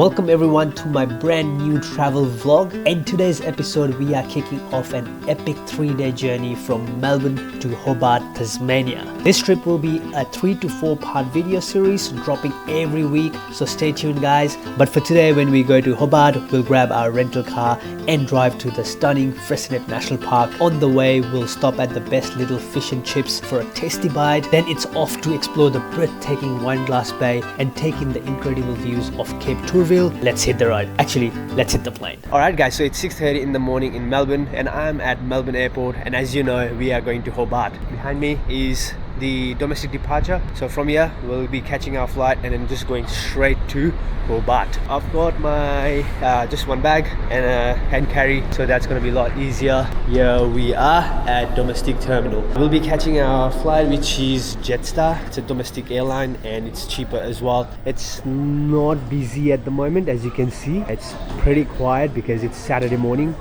Welcome everyone to my brand new travel vlog. In today's episode we are kicking off an epic 3-day journey from Melbourne to Hobart, Tasmania. This trip will be a 3 to 4 part video series dropping every week, so stay tuned guys. But for today, when we go to Hobart, we'll grab our rental car and drive to the stunning Freycinet National Park. On the way we'll stop at the best little fish and chips for a tasty bite. Then it's off to explore the breathtaking Wineglass Bay and take in the incredible views of Cape Tourville. Let's hit the road. Actually, let's hit the plane. Alright guys, so it's 6:30 in the morning in Melbourne and I'm at Melbourne Airport, and as you know, we are going to Hobart. Behind me is the domestic departure. So from here we'll be catching our flight and then just going straight to Hobart. I've got my just one bag and a hand carry, so that's going to be a lot easier. Here we are at domestic terminal. We'll be catching our flight, which is Jetstar. It's a domestic airline and it's cheaper as well. It's not busy at the moment, as you can see. It's pretty quiet because it's Saturday morning.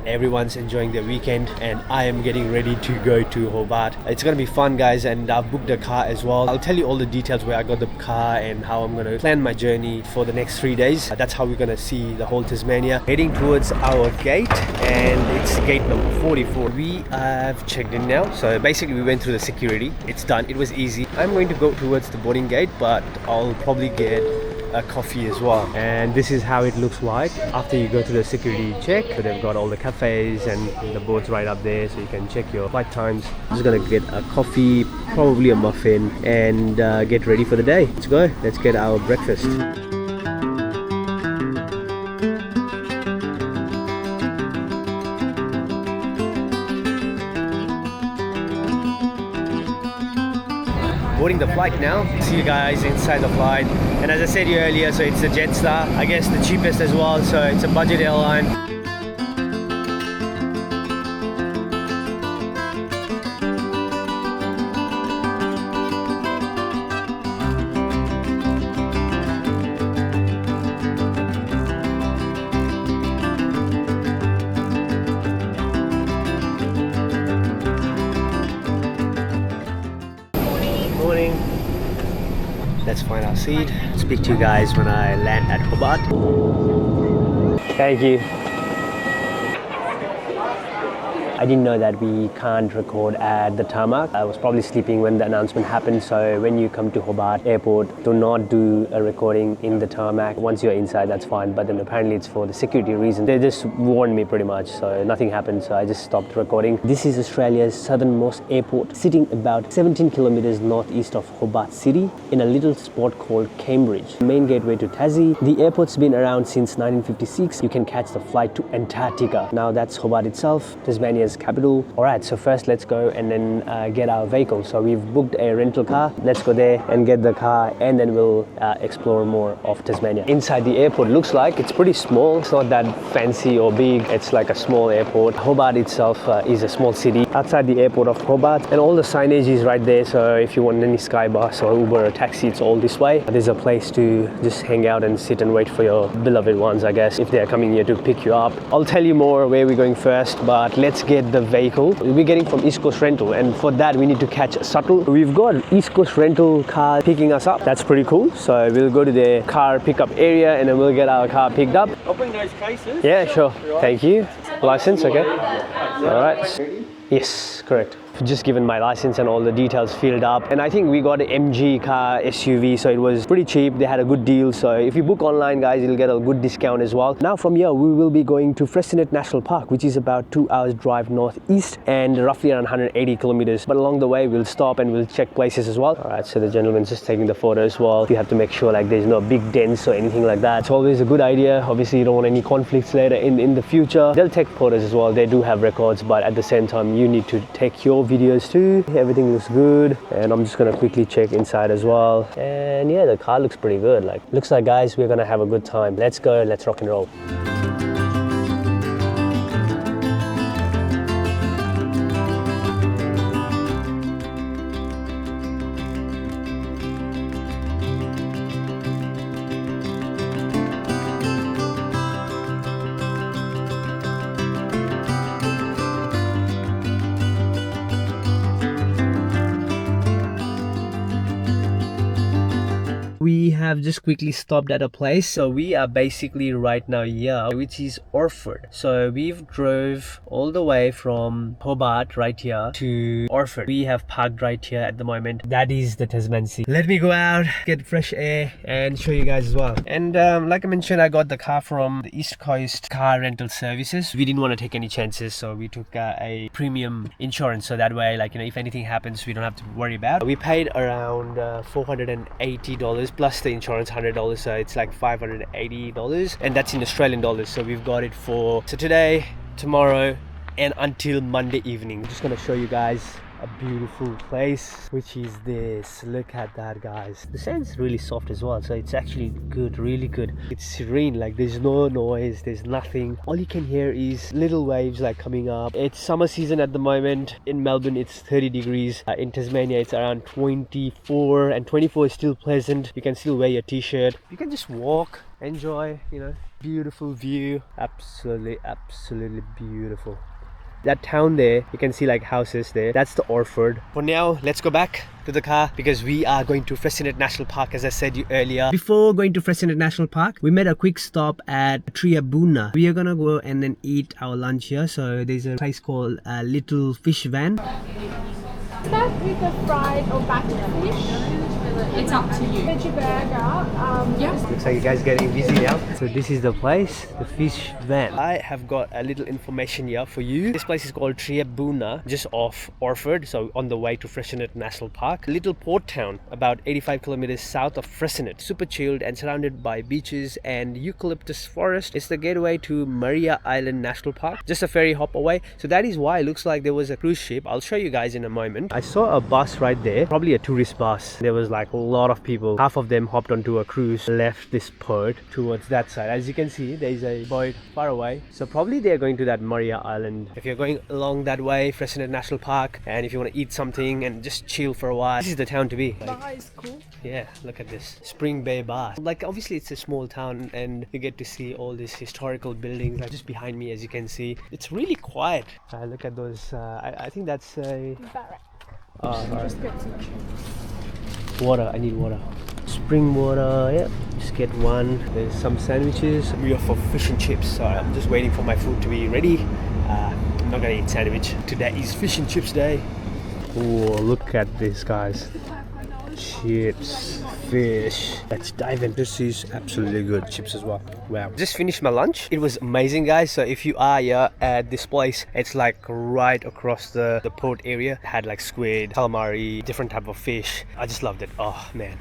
Everyone's enjoying their weekend and I am getting ready to go to Hobart. It's gonna be fun guys, and I've booked a car as well. I'll tell you all the details where I got the car and how I'm gonna plan my journey for the next 3 days. That's how we're gonna see the whole Tasmania. Heading towards our gate, and it's gate number 44. We have checked in now, so basically we went through the security. It's done, it was easy. I'm going to go towards the boarding gate, but I'll probably get a coffee as well. And this is how it looks like after you go through the security check. So they've got all the cafes and the boards right up there, so you can check your flight times. I'm just gonna get a coffee, probably a muffin, and get ready for the day. Let's go, let's get our breakfast. Boarding the flight now. See you guys inside the flight. And as I said earlier, so it's a Jetstar, I guess the cheapest as well, so it's a budget airline. Let's find our seat. Speak to you guys when I land at Hobart. Thank you. I didn't know that we can't record at the tarmac. I was probably sleeping when the announcement happened, so when you come to Hobart Airport, do not do a recording in the tarmac. Once you're inside, that's fine, but then apparently it's for the security reason. They just warned me pretty much, so nothing happened, so I just stopped recording. This is Australia's southernmost airport, sitting about 17 kilometers northeast of Hobart City in a little spot called Cambridge, main gateway to Tassie. The airport's been around since 1956. You can catch the flight to Antarctica. Now that's Hobart itself, Tasmania's capital. Alright, so first let's go and then get our vehicle. So we've booked a rental car. Let's go there and get the car, and then we'll explore more of Tasmania. Inside the airport looks like it's pretty small. It's not that fancy or big. It's like a small airport. Hobart itself is a small city. Outside the airport of Hobart, and all the signage is right there, so if you want any sky bus or Uber or taxi, it's all this way. There's a place to just hang out and sit and wait for your beloved ones, I guess, if they're coming here to pick you up. I'll tell you more where we're going first, but let's get the vehicle. We're getting from East Coast Rental, and for that we need to catch a shuttle. We've got East Coast Rental car picking us up. That's pretty cool. So we'll go to the car pickup area and then we'll get our car picked up. I'll bring those cases. Yeah, sure. Thank you. License, okay. All right. Yes, correct. Just given my license and all the details filled up, and I think we got an MG car SUV, so it was pretty cheap. They had a good deal, so if you book online guys, you'll get a good discount as well. Now from here we will be going to Freycinet National Park, which is about 2 hours drive northeast and roughly around 180 kilometers, but along the way we'll stop and we'll check places as well. All right, so the gentleman's just taking the photo as well. You have to make sure like there's no big dents or anything like that. It's always a good idea. Obviously you don't want any conflicts later in the future. They'll take photos as well. They do have records, but at the same time you need to take your videos too. Everything looks good, and I'm just gonna quickly check inside as well. And yeah, the car looks pretty good. Like, looks like guys, we're gonna have a good time. Let's go, let's rock and roll. have just quickly stopped at a place. So we are basically right now here, which is Orford. So we've drove all the way from Hobart right here to Orford. We have parked right here at the moment. That is the Tasman Sea. Let me go out, get fresh air and show you guys as well. And like I mentioned, I got the car from the East Coast car rental services. We didn't want to take any chances, so we took a premium insurance, so that way, like, you know, if anything happens, we don't have to worry about. We paid around $480 plus the insurance $100, so it's like $580, and that's in Australian dollars. So we've got it for today, tomorrow and until Monday evening. I'm just gonna show you guys a beautiful place, which is this. Look at that, guys. The sand's really soft as well, so it's actually good, really good. It's serene, like there's no noise, there's nothing. All you can hear is little waves like coming up. It's summer season at the moment. In Melbourne it's 30 degrees. In Tasmania it's around 24, and 24 is still pleasant. You can still wear your t-shirt. You can just walk, enjoy, you know. Beautiful view, absolutely beautiful. That town there, you can see like houses there. That's the Orford. For now, let's go back to the car because we are going to Freycinet National Park, as I said you earlier. Before going to Freycinet National Park, we made a quick stop at Triabunna. We are gonna go and then eat our lunch here. So there's a place called Little Fish Van. That with the fried or battered fish. It's up to you. Veggie burger. Yeah. Looks like you guys are getting busy now. So this is the place, the fish van. I have got a little information here for you. This place is called Triabunna, just off Orford, so on the way to Freycinet National Park. Little port town, about 85 kilometers south of Freycinet. Super chilled and surrounded by beaches and eucalyptus forest. It's the gateway to Maria Island National Park, just a ferry hop away. So that is why it looks like there was a cruise ship. I'll show you guys in a moment. I saw a bus right there, probably a tourist bus. There was like a lot of people. Half of them hopped onto a cruise, left this port towards that side. As you can see, there's a boat far away. So probably they're going to that Maria Island. If you're going along that way, Freycinet National Park, and if you want to eat something and just chill for a while, this is the town to be. Like, Bar is cool. yeah, look at this. Spring Bay Bar. Like, obviously it's a small town and you get to see all these historical buildings. Like just behind me, as you can see, it's really quiet. Look at those. I think that's a... Barrack. Just get some water. I need water. Spring water. Yep. Just get one. There's some sandwiches. We are for fish and chips. So I'm just waiting for my food to be ready. I'm not gonna eat sandwich. Today is fish and chips day. Oh, look at this, guys. Chips, fish. Let's dive in. This is absolutely good. Chips as well. Wow. Just finished my lunch. It was amazing, guys. So if you are here at this place, it's like right across the port area. It had like squid, calamari, different type of fish. I just loved it. Oh man.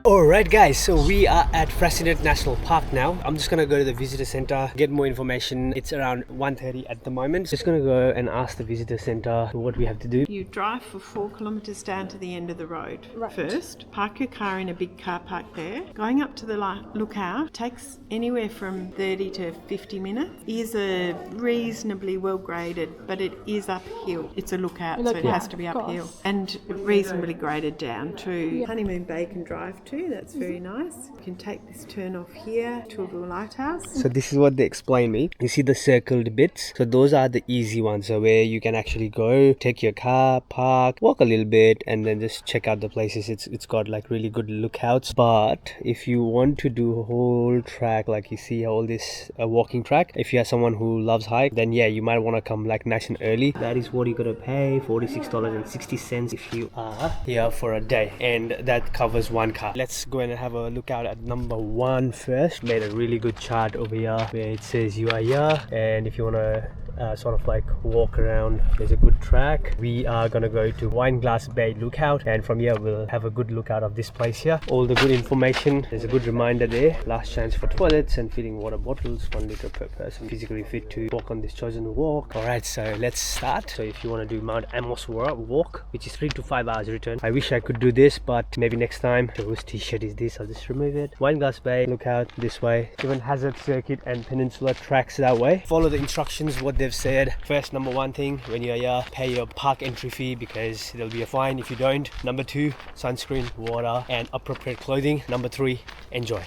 Alright guys, so we are at Freycinet National Park now. I'm just gonna go to the visitor center, get more information. It's around 1:30 at the moment. Just gonna go and ask the visitor center what we have to do. You drive for 4 kilometres down to the end of the road first. Park your car in a big car park there. Going up to the lookout takes anywhere from 30 to 50 minutes. It is a reasonably well graded, but it is uphill. It's a lookout, so it has to be uphill. And reasonably graded down to Honeymoon Bay can drive to. That's very nice. You can take this turn off here, Tourville Lighthouse. So this is what they explained me. You see the circled bits? So those are the easy ones, so where you can actually go, take your car, park, walk a little bit, and then just check out the places. It's got like really good lookouts. But if you want to do a whole track, like you see all this walking track, if you are someone who loves hike, then yeah, you might want to come like nice and early. That is what you're gonna pay, $46.60 if you are here for a day, and that covers one car. Let's go and have a look out at number 1 first. Made a really good chart over here where it says you are here, and if you want to sort of like walk around, there's a good track. We are gonna go to Wineglass Bay Lookout, and from here we'll have a good lookout of this place here. All the good information. There's a good reminder there. Last chance for toilets and filling water bottles, 1 liter per person. Physically fit to walk on this chosen walk. Alright, so let's start. So if you want to do Mount Amos walk, which is 3 to 5 hours return. I wish I could do this, but maybe next time. So whose t-shirt is this? I'll just remove it. Wineglass Bay Lookout this way. Even Hazard Circuit and Peninsula tracks that way. Follow the instructions what they've said, first, number one thing, when you're here, pay your park entry fee because there'll be a fine if you don't. Number two, sunscreen, water, and appropriate clothing. Number three, enjoy.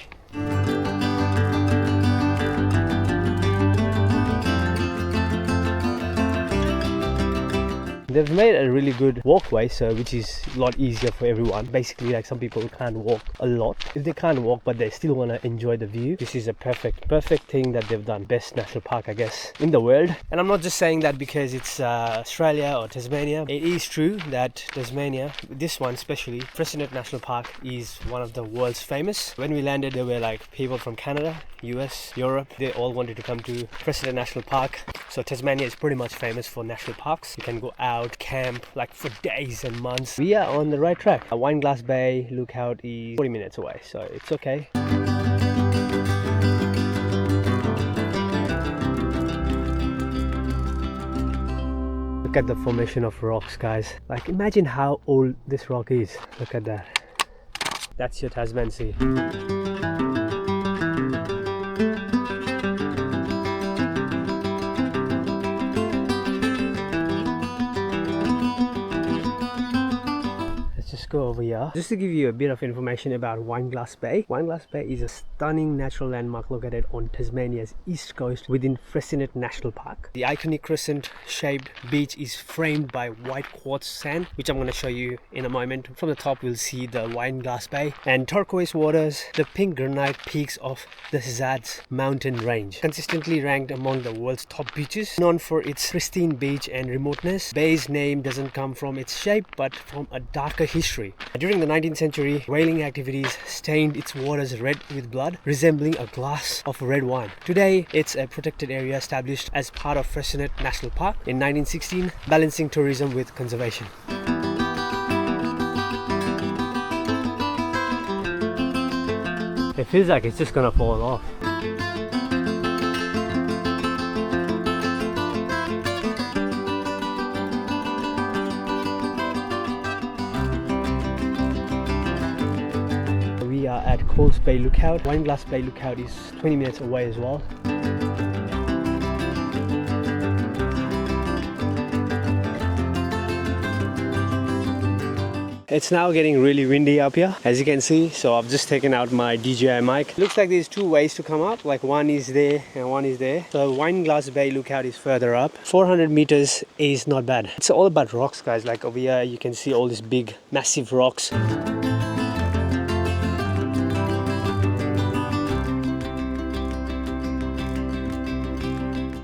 They've made a really good walkway, so which is a lot easier for everyone. Basically, like, some people can't walk a lot. If they can't walk but they still want to enjoy the view, this is a perfect thing that they've done. Best national park, I guess, in the world. And I'm not just saying that because it's Australia or Tasmania. It is true that Tasmania, this one especially, Freycinet National Park, is one of the world's famous. When we landed, there were like people from Canada, US, Europe. They all wanted to come to Freycinet National Park. So Tasmania is pretty much famous for national parks. You can go out, camp like for days and months. We are on the right track. Wineglass Bay Lookout is 40 minutes away, so it's okay. Look at the formation of rocks, guys. Like, imagine how old this rock is. Look at that. That's your Tasman Sea. Go over here just to give you a bit of information about Wineglass Bay. Wineglass Bay is a stunning natural landmark located on Tasmania's east coast within Freycinet National Park. The iconic crescent shaped beach is framed by white quartz sand, which I'm going to show you in a moment. From the top we'll see the Wineglass Bay and turquoise waters, the pink granite peaks of the Zad's mountain range, consistently ranked among the world's top beaches. Known for its pristine beach and remoteness, Bay's name doesn't come from its shape but from a darker history. During the 19th century, whaling activities stained its waters red with blood, resembling a glass of red wine. Today, it's a protected area established as part of Freycinet National Park in 1916, balancing tourism with conservation. It feels like it's just gonna fall off. We are at Coles Bay Lookout. Wineglass Bay Lookout is 20 minutes away as well. It's now getting really windy up here, as you can see, so I've just taken out my DJI mic. Looks like there's two ways to come up, like one is there and one is there. So Wineglass Bay Lookout is further up. 400 meters is not bad. It's all about rocks, guys. Like over here you can see all these big massive rocks.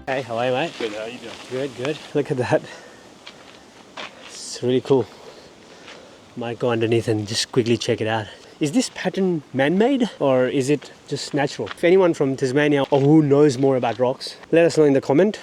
Hey, how are you, mate? Good, how are you doing? Good. Look at that. It's really cool. Might go underneath and just quickly check it out. Is this pattern man-made or is it just natural? If anyone from Tasmania or who knows more about rocks, let us know in the comment.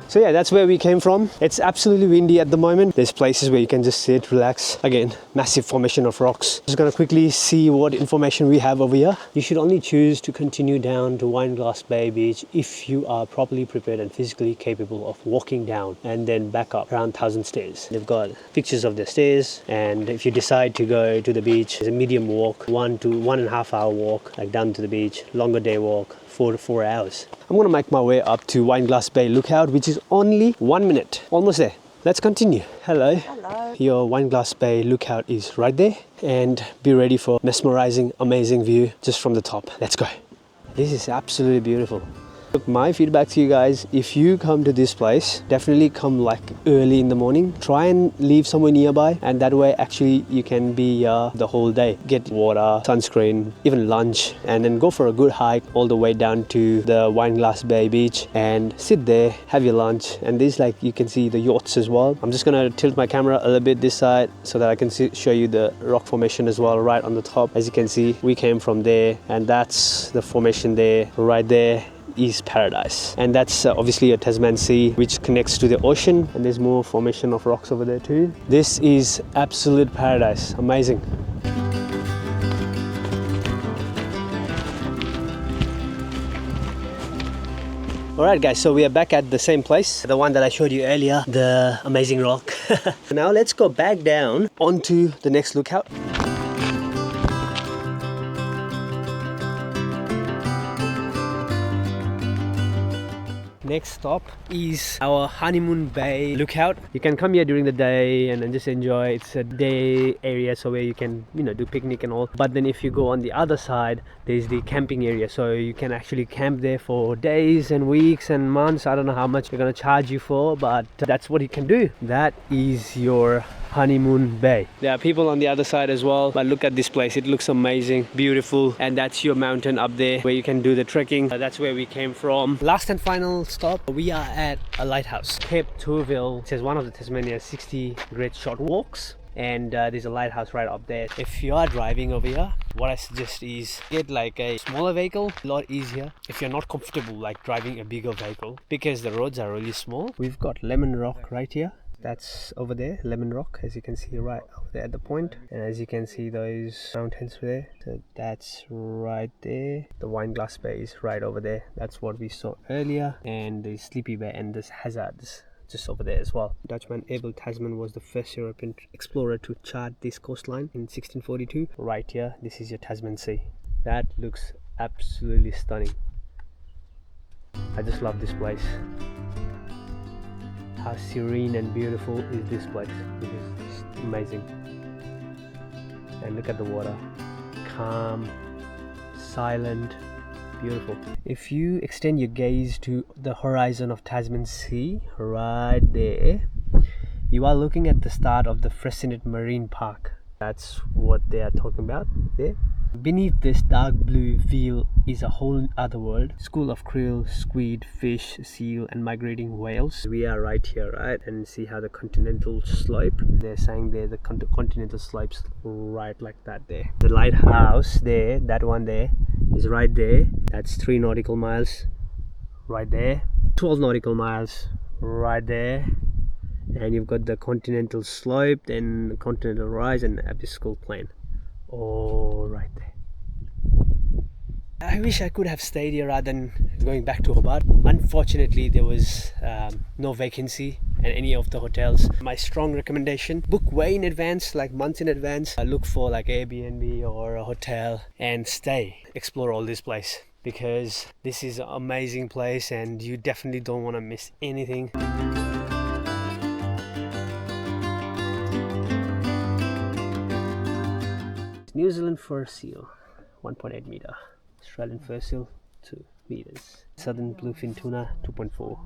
So yeah, that's where we came from. It's absolutely windy at the moment. There's places where you can just sit, relax. Again, massive formation of rocks. Just gonna quickly see what information we have over here. You should only choose to continue down to Wineglass Bay Beach if you are properly prepared and physically capable of walking down and then back up around 1,000 stairs. They've got pictures of the stairs, and if you decide to go to the beach, it's a medium walk, 1 to 1.5 hour walk, like down to the beach, longer day walk, 4 to 4 hours. I'm gonna make my way up to Wineglass Bay Lookout, which is only 1 minute. Almost there. Let's continue. Hello. Hello. Your Wineglass Bay Lookout is right there, and be ready for mesmerizing, amazing view just from the top. Let's go. This is absolutely beautiful. Look, my feedback to you guys, if you come to this place, definitely come like early in the morning. Try and leave somewhere nearby, and that way actually you can be the whole day. Get water, sunscreen, even lunch, and then go for a good hike all the way down to the Wineglass Bay Beach and sit there, have your lunch. And this, like, you can see the yachts as well. I'm just gonna tilt my camera a little bit this side so that I can show you the rock formation as well right on the top. As you can see, we came from there, and that's the formation there, right there is paradise, and that's obviously a Tasman Sea which connects to the ocean, and there's more formation of rocks over there too. This is absolute paradise. Amazing. Alright guys, so we are back at the same place, the one that I showed you earlier, the amazing rock. Now let's go back down onto the next lookout. next stop is our Honeymoon Bay Lookout. You can come here during the day and then just enjoy. It's a day area, so where you can, you know, do picnic and all. But then if you go on the other side, there's the camping area, so you can actually camp there for days and weeks and months. I don't know how much they're gonna charge you for, but that's what you can do. That is your Honeymoon Bay. There are people on the other side as well, but look at this place. It looks amazing, beautiful, and that's your mountain up there where you can do the trekking. That's where we came from. Last and final stop, we are at a lighthouse, Cape Tourville. It says one of the Tasmania's 60 great short walks, and there's a lighthouse right up there. If you are driving over here, what I suggest is get like a smaller vehicle, a lot easier if you're not comfortable like driving a bigger vehicle, because the roads are really small. We've got Lemon Rock right here. That's over there, Lemon Rock, as you can see right over there at the point. And as you can see those mountains there, so that's right there. The Wineglass Bay is right over there. That's what we saw earlier. And the Sleepy Bay and this Hazards just over there as well. Dutchman Abel Tasman was the first European explorer to chart this coastline in 1642. Right here, this is your Tasman Sea. That looks absolutely stunning. I just love this place. How serene and beautiful is this place. It is just amazing. And look at the water. Calm, silent, beautiful. If you extend your gaze to the horizon of Tasman Sea, right there, you are looking at the start of the Freycinet Marine Park. That's what they are talking about there. Beneath this dark blue veil is a whole other world. School of krill, squid, fish, seal and migrating whales. We are right here, right? And see how the continental slope, they're saying there the continental slopes right like that there. The lighthouse there, that one there, is right there. That's 3 nautical miles right there. 12 nautical miles right there. And you've got the continental slope, then the continental rise and abyssal plain. Oh, right there. I wish I could have stayed here rather than going back to Hobart. Unfortunately, there was no vacancy in any of the hotels. My strong recommendation, book way in advance, like months in advance. Look for like Airbnb or a hotel and stay. Explore all this place, because this is an amazing place and you definitely don't want to miss anything. New Zealand fur seal, 1.8 meter. Australian fur seal, 2 meters. Southern bluefin tuna, 2.4.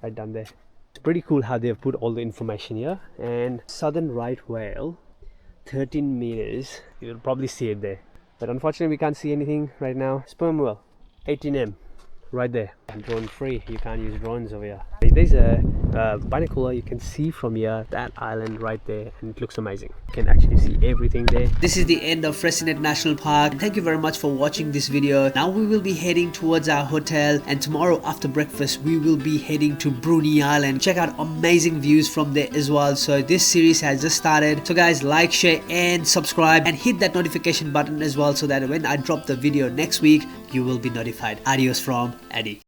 Right down there. It's pretty cool how they've put all the information here. And southern right whale, 13 meters. You'll probably see it there. But unfortunately, we can't see anything right now. Sperm whale, 18M. Right there. Drone free. You can't use drones over here. There's a binocular you can see from here, that island right there, and it looks amazing. You can actually see everything there. This is the end of Freycinet National Park. Thank you very much for watching this video. Now we will be heading towards our hotel, and tomorrow after breakfast we will be heading to Bruny Island. Check out amazing views from there as well. So this series has just started. So guys, like, share and subscribe, and hit that notification button as well, so that when I drop the video next week you will be notified. Adios from Addy.